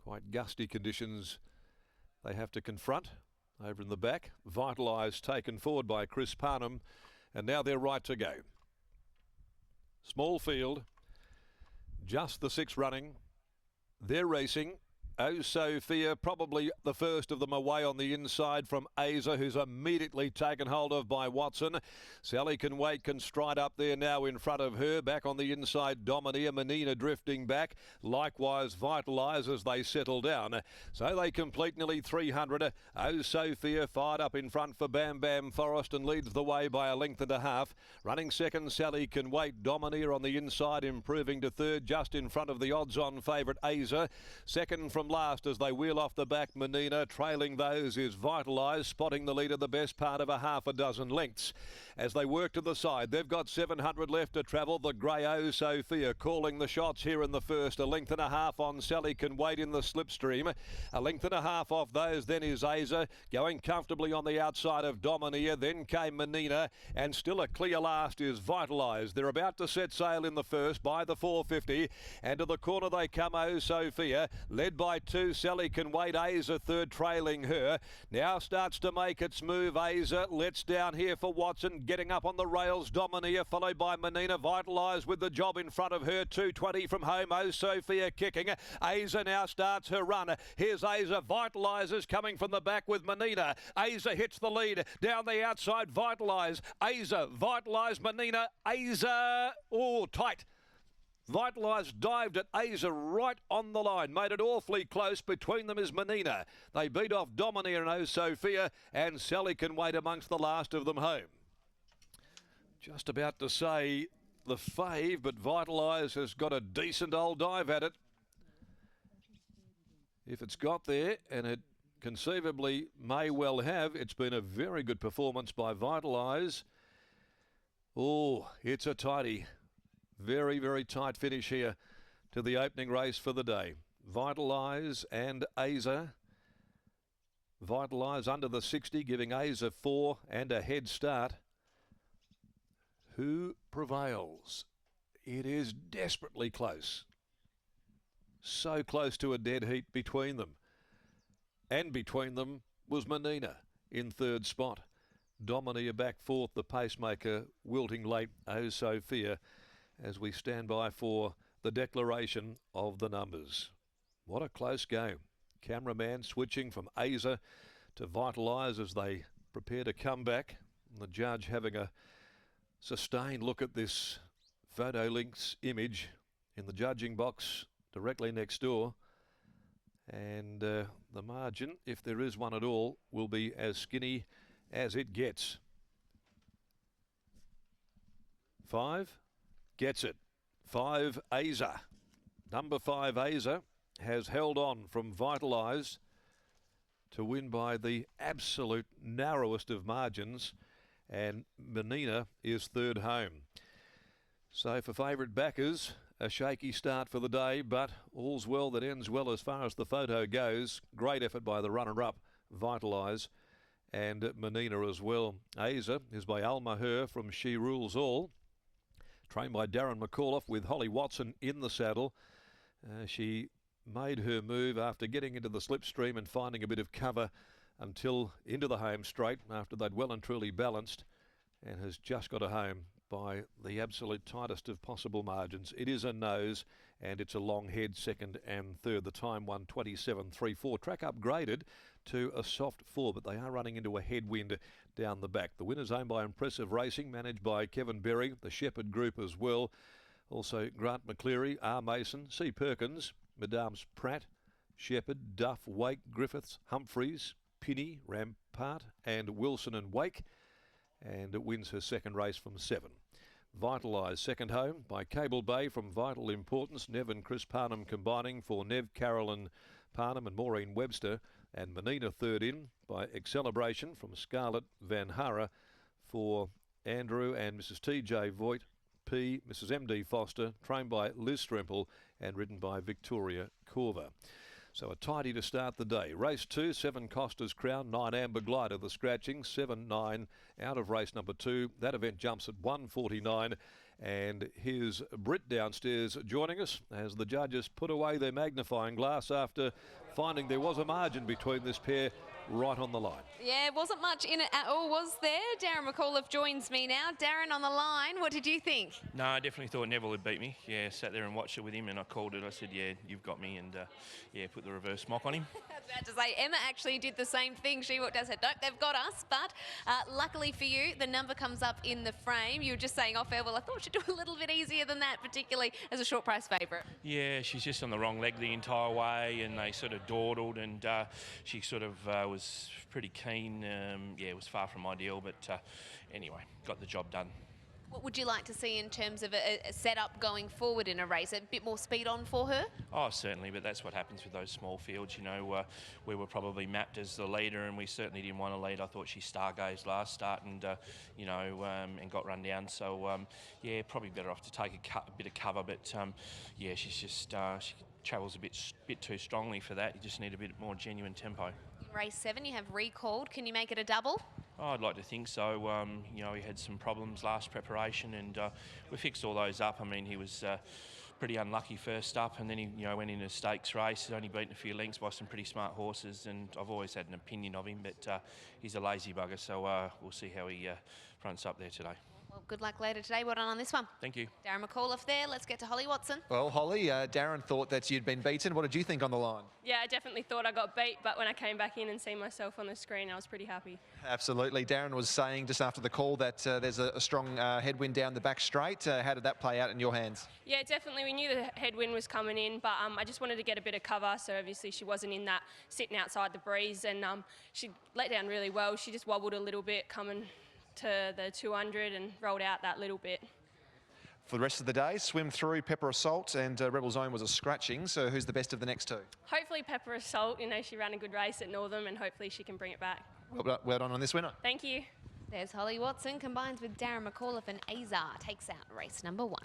Quite gusty conditions they have to confront. Over in the back, Vitalised taken forward by Chris Parnham, and now they're right to go. Small field, just the 6 running. They're racing. Oh Sophia, probably the first of them away on the inside from AIYZA, who's immediately taken hold of by Watson. Sally Can Wait can stride up there now in front of her. Back on the inside, Domineer, Menina drifting back. Likewise, Vitalise as they settle down. So they complete nearly 300. Oh Sophia fired up in front for Bam Bam Forest and leads the way by a length and a half. Running second, Sally Can Wait. Domineer on the inside, improving to third, just in front of the odds-on favourite AIYZA. Second from last as they wheel off the back, Menina. Trailing those is Vitalised, spotting the leader the best part of a half a dozen lengths. As they work to the side, they've got 700 left to travel. The grey O Sophia calling the shots here in the first. A length and a half on Sally Can Wait in the slipstream. A length and a half off those then is AIYZA, going comfortably on the outside of Domineer. Then came Menina, and still a clear last is Vitalised. They're about to set sail in the first by the 450, and to the corner they come, O Sophia, led by 2, Sally Can Wait. AIYZA third, trailing her. Now starts to make its move. AIYZA lets down here for Watson, getting up on the rails. Domineer followed by Menina. Vitalised with the job in front of her. 2:20 from home. Oh Sophia kicking. AIYZA now starts her run. Here's AIYZA. Vitalises coming from the back with Menina. AIYZA hits the lead down the outside. Vitalise. AIYZA. Vitalise. Menina. AIYZA. Oh, tight. Vitalised dived at AIYZA right on the line. Made it awfully close. Between them is Menina. They beat off Domineer and Oh Sophia, and Sally Can Wait amongst the last of them home. Just about to say the fave, but Vitalised has got a decent old dive at it. If it's got there, and it conceivably may well have, it's been a very good performance by Vitalised. Oh, it's a tighty. Very, very tight finish here to the opening race for the day. Vitalise and AIYZA. Vitalise under the 60, giving AIYZA 4 and a head start. Who prevails? It is desperately close. So close to a dead heat between them. And between them was Menina in third spot. Domineer back fourth, the pacemaker wilting late, Oh Sophia, as we stand by for the declaration of the numbers. What a close game. Cameraman switching from AIYZA to Vitalise as they prepare to come back. And the judge having a sustained look at this Photo Links image in the judging box directly next door. And the margin, if there is one at all, will be as skinny as it gets. 5. Gets it. 5, AIYZA. Number 5, AIYZA, has held on from Vitalise to win by the absolute narrowest of margins, and Menina is third home. So for favourite backers, a shaky start for the day, but all's well that ends well as far as the photo goes. Great effort by the runner-up, Vitalise, and Menina as well. AIYZA is by Al Maher from She Rules All, trained by Darren McAuliffe with Holly Watson in the saddle. She made her move after getting into the slipstream and finding a bit of cover until into the home straight after they'd well and truly balanced, and has just got a home by the absolute tightest of possible margins. It is a nose, and it's a long head second and third. The time 1:27.34. Track upgraded to a soft 4, but they are running into a headwind down the back. The winner's owned by Impressive Racing, managed by Kevin Berry, the Shepherd Group as well. Also Grant McCleary, R. Mason, C. Perkins, Madame's Pratt, Shepherd, Duff, Wake, Griffiths, Humphreys, Pinney, Rampart, and Wilson and Wake. And it wins her second race from 7. Vitalise second home by Cable Bay from Vital Importance. Nev and Chris Parnham combining for Nev, Carolyn Parnham and Maureen Webster. And Menina third in by Accelebration from Scarlett Van Hara for Andrew and Mrs. T.J. Voigt. P. Mrs. M.D. Foster, trained by Liz Strimple and ridden by Victoria Corver. So a tidy to start the day. Race 2, 7 Costa's Crown, 9 Amber Glider, the scratching, 7-9 out of race number 2. That event jumps at 1:49 And here's Britt downstairs joining us as the judges put away their magnifying glass after finding there was a margin between this pair right on the line. Yeah, wasn't much in it at all, was there? Darren McAuliffe joins me now. Darren on the line, what did you think? No, I definitely thought Neville would beat me. Yeah, sat there and watched it with him and I called it. I said, yeah, you've got me, and yeah, put the reverse smock on him. I was about to say, Emma actually did the same thing. She walked out and said, nope, they've got us. But luckily for you, the number comes up in the frame. You were just saying off air, well, I thought she'd do a little bit easier than that, particularly as a short price favourite. Yeah, she's just on the wrong leg the entire way, and they sort of dawdled, and she sort of was pretty keen. Yeah, it was far from ideal, but anyway, got the job done. What would you like to see in terms of a setup going forward in a race? A bit more speed on for her? Oh, certainly, but that's what happens with those small fields. You know, we were probably mapped as the leader, and we certainly didn't want to lead. I thought she stargazed last start, and you know, and got run down. So yeah, probably better off to take a bit of cover. But yeah, she's just she travels a bit too strongly for that. You just need a bit more genuine tempo. In race 7, you have recalled. Can you make it a double? Oh, I'd like to think so. You know, he had some problems last preparation, and we fixed all those up. I mean, he was pretty unlucky first up, and then he, you know, went in a stakes race. He's only beaten a few lengths by some pretty smart horses, and I've always had an opinion of him, but he's a lazy bugger, so we'll see how he fronts up there today. Well, good luck later today. Well done on this one. Thank you. Darren McAuliffe there. Let's get to Holly Watson. Well, Holly, Darren thought that you'd been beaten. What did you think on the line? Yeah, I definitely thought I got beat, but when I came back in and seen myself on the screen, I was pretty happy. Absolutely. Darren was saying just after the call that there's a strong headwind down the back straight. How did that play out in your hands? Yeah, definitely. We knew the headwind was coming in, but I just wanted to get a bit of cover, so obviously she wasn't in that sitting outside the breeze, and she let down really well. She just wobbled a little bit coming to the 200 and rolled out that little bit. For the rest of the day, Swim Through, Pepper Assault, and Rebel Zone was a scratching. So who's the best of the next two? Hopefully Pepper Assault. You know, she ran a good race at Northam, and hopefully she can bring it back. Well done on this winner. Thank you. There's Holly Watson, combines with Darren McAuliffe, and AIYZA takes out race number 1.